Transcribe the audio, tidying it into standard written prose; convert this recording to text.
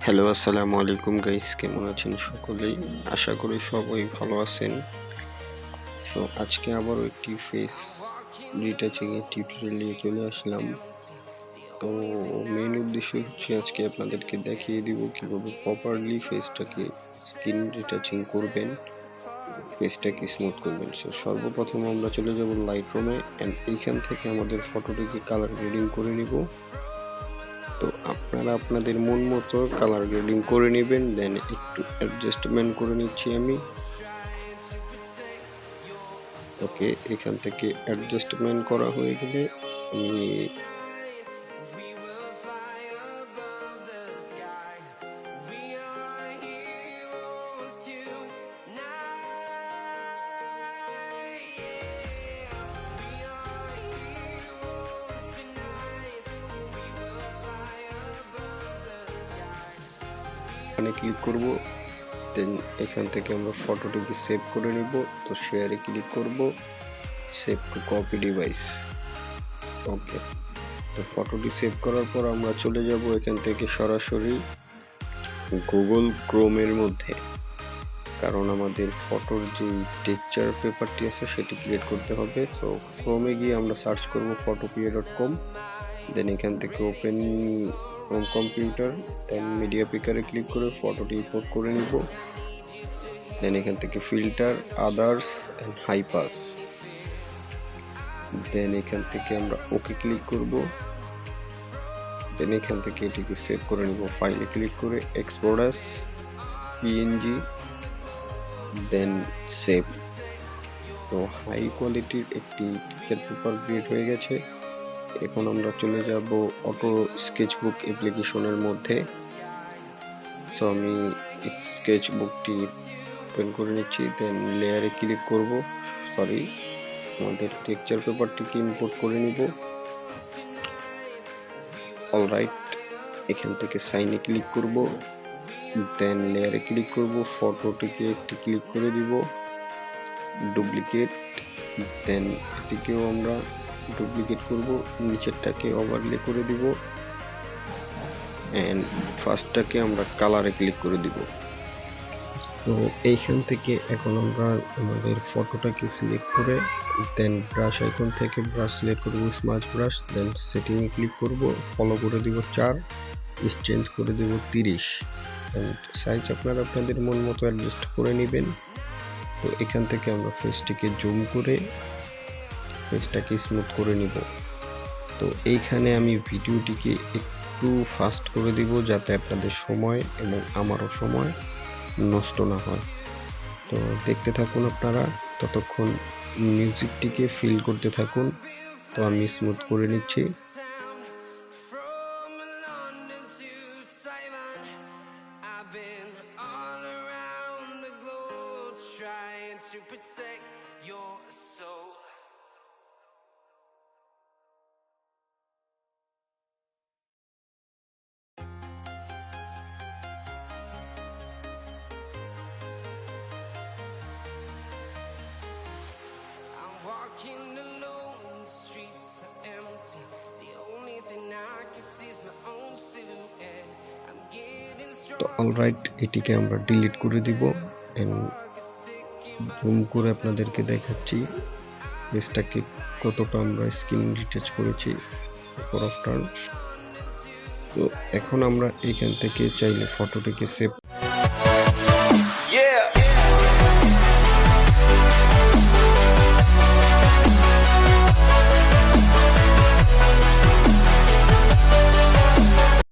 Hello, আসসালামু আলাইকুম guys, কেমন আছেন সকলেই? আশা করি সবাই ভালো আছেন। সো আজকে আবারও একটি ফেস রিটাচিং এর টিউটোরিয়াল নিয়ে চলে আসলাম। তো মেইন উদ্দেশ্য হচ্ছে আজকে আপনাদেরকে দেখিয়ে দিব কিভাবে প্রপারলি ফেসটাকে স্কিন রিটাচিং করবেন, ফেসটাকে স্মুথ করবেন। সো সর্বপ্রথম আমরা চলে যাব লাইটরুমে অ্যান্ড এইখান থেকে আমাদের ফটোটিকে কালার গ্রেডিং করে নিব। তো আপনারা আপনাদের মন মতো কালার গ্রেডিং করে নেবেন, দেন একটু অ্যাডজাস্টমেন্ট করে নিচ্ছি আমি। ওকে, এখান থেকে অ্যাডজাস্টমেন্ট করা হয়ে গেলে আমি ক্লিক করব, দেন এখান থেকে আমরা ফটোটিকে সেভ করে নিব। তো শেয়ারে ক্লিক করব, সেভ টু কপি ডিভাইস। ওকে, তো ফটোটি সেভ করার পর আমরা চলে যাব এখান থেকে সরাসরি গুগল ক্রোমের মধ্যে, কারণ আমাদের ফটোর যে টেক্সচার পেপারটি আছে সেটি ক্রিয়েট করতে হবে। সো ক্রোমে গিয়ে আমরা সার্চ করব photopia.com, দেন এখান থেকে open from computer, then media পিকারে ক্লিক করে ফটোটি ইম্পোর্ট করে নিব। দেন এখান থেকে filter, others and high pass, then এখান থেকে আমরা ওকে ক্লিক করব। দেন এখান থেকে এটিকে সেভ করে নিব। ফাইলে ক্লিক করে এক্সপোর্ট অ্যাজ পিএনজি, দেন সেভ। তো হাই কোয়ালিটির একটি টিচার পেপার ক্রিয়েট হয়ে গেছে। এখন আমরা চলে যাব অটো স্কেচবুক অ্যাপ্লিকেশনের মধ্যে। সো আমি স্কেচবুকটি ওপেন করে নিচ্ছি, দেন লেয়ারে ক্লিক করব। আমাদের টেক্সচার পেপারটিকে ইম্পোর্ট করে নিব। অলরাইট, এখান থেকে সাইনে ক্লিক করব, দেন লেয়ারে ক্লিক করব, ফটোটিকে একটি ক্লিক করে দিব, ডুপ্লিকেট, দেন এটিকেও আমরা ডুপ্লিকেট করব, নিচেরটাকে ওভারলে করে দিব এন্ড ফার্স্টটাকে আমরা কালারে ক্লিক করে দিব। তো এইখান থেকে এখন আমরা আমাদের ফটোটাকে সিলেক্ট করে দেন ব্রাশ আইকন থেকে ব্রাশ সিলেক্ট করব, স্মাচ ব্রাশ, দেন সেটিংয়ে ক্লিক করব, ফলো করে দিব 4, চেঞ্জ করে দেব 30 এন্ড সাইজ আপনারা আপনাদের মন মতো অ্যাডজাস্ট করে নেবেন। তো এখান থেকে আমরা ফেসটিকে জুম করে ফেসটাকে স্মুথ করে নিব। তো এইখানে আমি ভিডিওটিকে একটু ফাস্ট করে দিব যাতে আপনাদের সময় এবং আমারও সময় নষ্ট না হয়। তো দেখতে থাকুন আপনারা, ততক্ষণ মিউজিকটিকে ফিল করতে থাকুন। তো আমি স্মুথ করে নিচ্ছি। Walking alone, the streets are empty. The only thing I can see is my own silhouette. I'm getting তো strong. অলরাইট, এটিকে আমরা ডিলিট করে দিব এন্ড জুম করে আপনাদেরকে দেখাচ্ছি ফেসটাকে কতটা আমরা স্কিন রিটাচ করেছি বিফোর আফটার। তো এখন আমরা এখান থেকে চাইলে ফটোটিকে সেভ